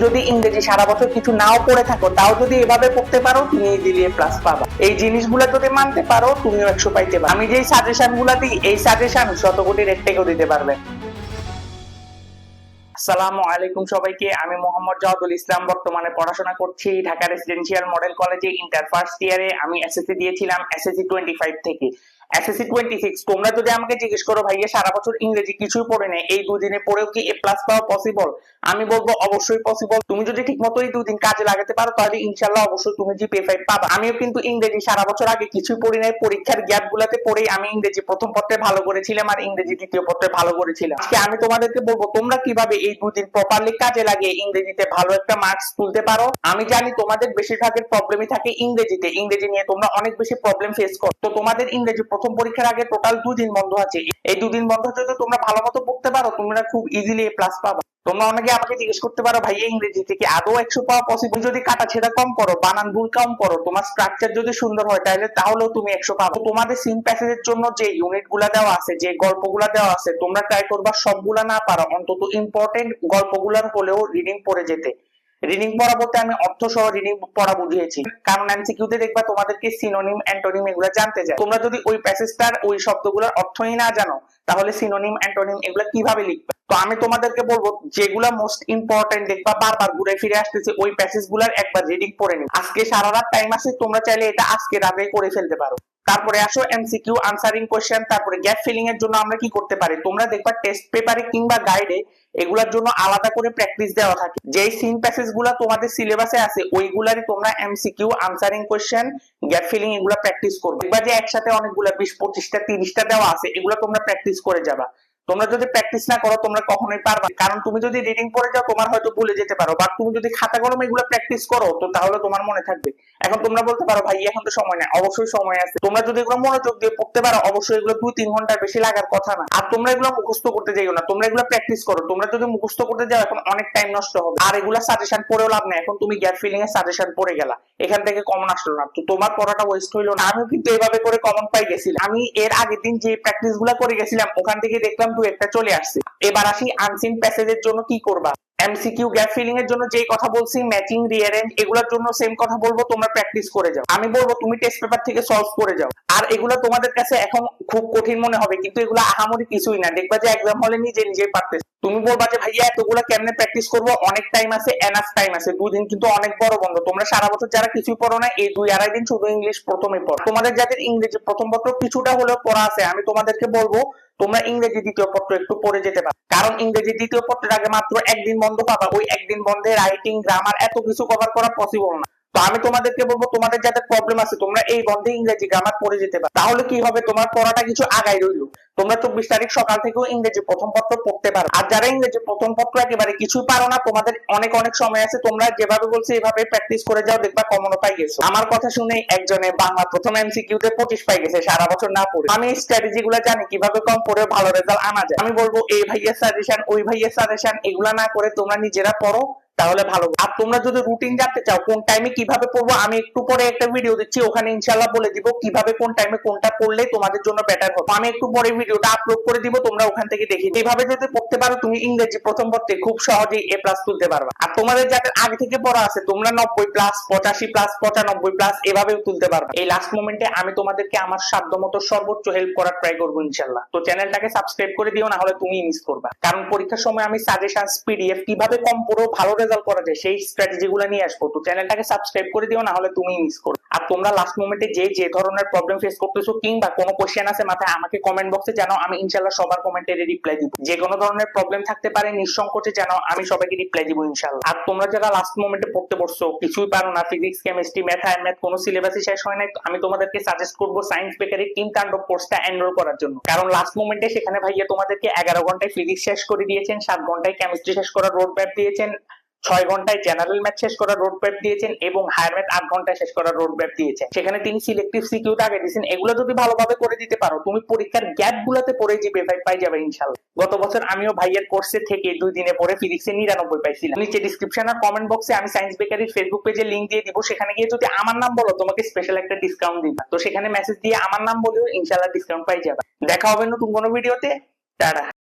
যদি ইংরেজি সারা বছর কিছু নাও পড়ে থাকো, তাও যদি এভাবে পড়তে পারো, তুমি ইজিলি প্লাস পাবা। এই জিনিসগুলো যদি মানতে পারো, তুমিও 100 পাইতে পারো। আমি যেই সাজেশন গুলা দিই, এই সাজেশন শত কোটি রেট থেকেও দিতে পারবে। আসসালামু আলাইকুম সবাইকে, আমি মোহাম্মদ জাওয়াদুল ইসলাম। বর্তমানে পড়াশোনা করছি ঢাকা রেসিডেন্সিয়াল মডেল কলেজে, ইন্টার ফার্স্ট ইয়ারে। আমি এসএসসি দিয়েছিলাম, এসএসসি 25 থেকে এসএসসি 26। তোমরা যদি আমাকে জিজ্ঞেস করো ভাইয়া সারা বছর ইংরেজি কিছুই পড়ে নেই, এই দুদিনে পড়েও কি এ প্লাস পাওয়া পসিবল, আমি বলবো অবশ্যই পসিবল। তুমি যদি ঠিকমতো এই দুদিন কাজে লাগাতে পারো, তাহলে ইনশাআল্লাহ অবশ্যই তুমি জিপিএ 5 পাবা। আমিও কিন্তু ইংরেজি সারা বছর আগে কিছুই পড়ি নাই, পরীক্ষার গ্যাপ গুলাতে পড়েই আমি ইংরেজি প্রথম পত্রে ভালো করেছিলাম আর ইংরেজি দ্বিতীয় পত্রে ভালো করেছিলাম। আজকে আমি তোমাদেরকে বলবো তোমরা কিভাবে এই দুদিন প্রপারলি কাজে লাগিয়ে ইংরেজিতে ভালো একটা মার্কস তুলতে পারো। আমি জানি তোমাদের বেশিরভাগের প্রবলেমই থাকে ইংরেজিতে, ইংরেজি নিয়ে তোমরা অনেক বেশি প্রবলেম ফেস করো। তো তোমাদের ইংরেজি প্রথম পরীক্ষার আগে টোটাল 2 দিন বন্ধ আছে। এই 2 দিন বন্ধ যদি তোমরা ভালো মতো পড়তে পারো, তোমরা খুব ইজিলি এ প্লাস পাবা। তোমরা অনেকে আমাকে জিজ্ঞেস করতে পারো ভাইয়া ইংরেজি থেকে আদৌ 100 পাওয়া পসিবল? যদি কাটা ছেঁড়া কম করো, বানান ভুল কম করো, তোমার স্ট্রাকচার যদি সুন্দর হয়, তাহলেও তুমি 100 পাবে। তোমাদের সিন প্যাসেজের জন্য যে ইউনিট গুলা দেওয়া আছে, যে গল্পগুলা দেওয়া আছে, তোমরা ট্রাই করবা সবগুলা না পারো, অন্তত ইম্পর্টেন্ট গল্পগুলার হলেও রিডিং পড়ে যেতে। রিডিং পড়া বলতে আমি অর্থ সহ রিডিং পড়া বুঝিয়েছি, কারণ এমসিকিউতে দেখবা তোমাদেরকে সিনোনিম অ্যান্টোনিম এগুলা জানতে যায়। তোমরা যদি ওই প্যাসেজটার ওই শব্দগুলোর অর্থই না জানো, তাহলে সিনোনিম অ্যান্টোনিম এগুলা কিভাবে লিখবে? তো আমি তোমাদেরকে বলবো যেগুলা মোস্ট ইম্পর্টেন্ট দেখবা বারবার ঘুরে ফিরে আসতেছে, ওই প্যাসেজ গুলার একবার রিডিং পড়ে নিও। আজকে সারা রাত টাইম আছে, তোমরা চাইলে এটা আজকে রাতে করে ফেলতে পারো। তারপরে আসো এমসিকিউ আনসারিং কোশ্চেন। তারপরে গ্যাপ ফিলিং এর জন্য আমরা কি করতে পারি, তোমরা দেখবা টেস্ট পেপারে কিংবা গাইডে এগুলার জন্য আলাদা করে প্র্যাকটিস দেওয়া থাকে। যেই সিন প্যাসেজ গুলা তোমাদের সিলেবাসে আছে, ওইগুলারই তোমরা MCQ answering question gap filling এগুলা প্র্যাকটিস করবে। দেখবা যে একসাথে অনেকগুলা 20 25টা 30টা দেওয়া আছে, এগুলা তোমরা প্র্যাকটিস করে যাবা। তোমরা যদি প্র্যাকটিস না করো, তোমরা কখনোই পারবা। কারণ তুমি যদি রিডিং পড়ে যাও, তোমার হয়তো ভুলে যেতে পারো, বাট তুমি যদি খাতা কলমে এগুলো প্র্যাকটিস করো, তো তাহলে তোমার মনে থাকবে। এখন তোমরা বলতে পারো ভাই এখন তো সময় নেই, অবশ্যই সময় আছে। তোমরা যদি এগুলো মনোযোগ দিয়ে পড়তে পারো, অবশ্যই এগুলো 2-3 ঘন্টার বেশি লাগার কথা না। আর তোমরা এগুলো মুখস্থ করতে যাইও না, তোমরা এগুলো প্র্যাকটিস করো। তোমরা যদি মুখস্থ করতে যাও, এখন অনেক টাইম নষ্ট হবে, আর এগুলা সাজেশন পড়েও লাভ নেই। এখন তুমি গ্যাপ ফিলিং এর সাজেশন পড়ে গেলা, এখান থেকে কমন আসলো না, তো তোমার পড়াটা ওয়েস্ট হইলো না। আমিও কিন্তু এভাবে করে কমন পাই গেছিলাম। আমি এর আগের দিন যে প্র্যাকটিস গুলা করে গেছিলাম, ওখান থেকে দেখলাম 2-1টা চলে আসছে। এবার আসি আনসিন প্যাসেজের জন্য কি করবা। এমসিকিউ গ্যাপ ফিলিং এর জন্য যেই কথা বলছি, ম্যাচিং রিঅ্যারেঞ্জ, এগুলোর জন্য সেম কথা বলবো, তোমরা প্র্যাকটিস করে যাও। আমি বলবো তুমি টেস্ট পেপার থেকে সলভ করে যাও। আর এগুলো তোমাদের কাছে এখন খুব কঠিন মনে হবে, কিন্তু এগুলো আহামরি কিছুই না। দেখবা যে এক্সাম হলে নিজে নিজেই পারতেছ। তুমি বলবা যে ভাইয়া এতগুলো কেমনে প্র্যাকটিস করবো, অনেক টাইম আছে, এনাফ টাইম আছে। 2 দিন কিন্তু অনেক বড় বন্ধ। তোমরা সারা বছর যারা কিছুই পড়ো না, এই 2-2.5 দিন শুধু ইংলিশ প্রথমে পড়ো। তোমাদের যাদের ইংরেজি প্রথম পত্র কিছুটা হলেও পড়া আছে, আমি তোমাদেরকে বলবো তোমরা ইংরেজি দ্বিতীয় পত্র একটু পড়ে যেতে পারো। কারণ ইংরেজি দ্বিতীয় পত্রের আগে মাত্র একদিন বন্ধ পাবা, ওই একদিন বন্ধে রাইটিং, গ্রামার এত কিছু কভার করা পসিবল না। তো আমি তোমাদেরকে বলবো তোমাদের যাদের প্রবলেম আছে, তোমরা এই বন্ধে ইংরেজি গ্রামার পড়ে যেতে পারো। তাহলে কি হবে, তোমার পড়াটা কিছু আগাই রইলো। তোমরা 24 তারিখ সকাল থেকেও ইংরেজি প্রথম পত্র পড়তে পারো। আর যারা ইংরেজি প্রথম পত্র একেবারে কিছুই পারো না, তোমাদের অনেক অনেক সময় আছে, তোমরা যেভাবে বলছি এভাবে প্র্যাকটিস করে যাও, দেখবা কমনও পাই গেছো। আমার কথা শুনে একজনে বাংলা প্রথম এমসিকিউ তে 25 পাই গেছে সারা বছর না পড়ে। আমি স্ট্র্যাটেজি গুলা জানি কিভাবে কম পড়ে ভালো রেজাল্ট আনা যায়। আমি বলবো এই ভাইয়ের সাজেশন, ওই ভাইয়ের সাজেশন এগুলা না করে তোমরা নিজেরা পড়ো, তাহলে ভালো। আর তোমরা যদি রুটিন জানতে চাও কোন টাইমে কিভাবে পড়বো, আমি একটু পরে একটা ভিডিও দিচ্ছি, ওখানে ইনশাআল্লাহ বলে দিব কিভাবে কোন টাইমে কোনটা পড়লে তোমাদের জন্য বেটার হবে। আমি একটু পরে ভিডিওটা আপলোড করে দিব, তোমরা ওখান থেকে দেখি। এইভাবে যদি পড়তে পারো, তুমি ইংরেজি প্রথম পত্রে খুব সহজেই এ প্লাস তুলতে পারবে। আর তোমাদের যাদের আগে থেকে পড়া আছে, তোমরা 90 প্লাস, 85 প্লাস, 95 প্লাস এভাবেও তুলতে পারবে। এই লাস্ট মোমেন্টে আমি তোমাদেরকে আমার সাধ্যমতো সর্বোচ্চ হেল্প করার ট্রাই করবো ইনশাআল্লাহ। তো চ্যানেলটাকে সাবস্ক্রাইব করে দিও, না হলে তুমি মিস করবা। কারণ পরীক্ষার সময় আমি সাজেশন, পিডিএফ কিভাবে কম পড়েও ভালো রেজাল্ট করা যায় সেই স্ট্র্যাটেজি গুলো নিয়ে আসবো। তো চ্যানেলটাকে সাবস্ক্রাইব করে দিও, না হলে তুমি মিস করো। আর তোমরা লাস্ট মোমেন্টে যে ধরনের প্রবলেম ফেস করতেছো কিংবা কোনো কোশ্চেন আছে মাথায়, আমাকে কমেন্ট বক্সে জানাও, আমি ইনশাআল্লাহ সবার কমেন্টে রিপ্লাই দিব। যে কোনো ধরনের প্রবলেম থাকতে পারে নিঃসংকোচে জানাও, আমি সবাইকে রিপ্লাই দিব ইনশাআল্লাহ। আর তোমরা যারা লাস্ট মোমেন্টে পড়তে বসছো, কিছুই পারো না, ফিজিক্স, কেমিস্ট্রি, ম্যাথ, কোনো সিলেবাসই শেষ হয় নাই, আমি তোমাদেরকে সাজেস্ট করবো সায়েন্স বেকারি টিম তাণ্ডব কোর্সটা এনরোল করার জন্য। কারণ লাস্ট মোমেন্টে সেখানে ভাইয়া তোমাদেরকে 11 ঘন্টায় ফিজিক্স শেষ করে দিয়েছেন, 7 ঘন্টায় কেমিস্ট্রি শেষ করার রোড ম্যাপ দিয়েছেন, 6 ঘন্টায় জেনারেল ম্যাথ শেষ করার রোড ম্যাপ দিয়েছেন, এবং হায়ার ম্যাথ 8 ঘন্টায় শেষ করার রোড ম্যাপ দিয়েছেন। সেখানে তিনি সিলেক্টিভ সিকিউ আগে দিয়েছেন। এগুলো যদি ভালোভাবে করে দিতে পারো, তুমি পরীক্ষার গ্যাপ গুলাতে পড়ে জিপিএ 5 পাই যাবে ইনশাআল্লাহ। গত বছর আমিও ভাইয়ের কোর্সে থেকে 2 দিনে পড়ে ফিজিক্সে 99 পাইছিলাম। নিচে ডেসক্রিপশন আর কমেন্ট বক্সে আমি সায়েন্স বেকারির ফেসবুক পেজে লিংক দিয়ে দিব, সেখানে গিয়ে যদি আমার নাম বলো, তোমাকে স্পেশাল একটা ডিসকাউন্ট দিবা। তো সেখানে মেসেজ দিয়ে আমার নাম বলেও ইনশাআল্লাহ ডিসকাউন্ট পাই যাবে। দেখা হবে নতুন কোনো ভিডিওতে। টাটা।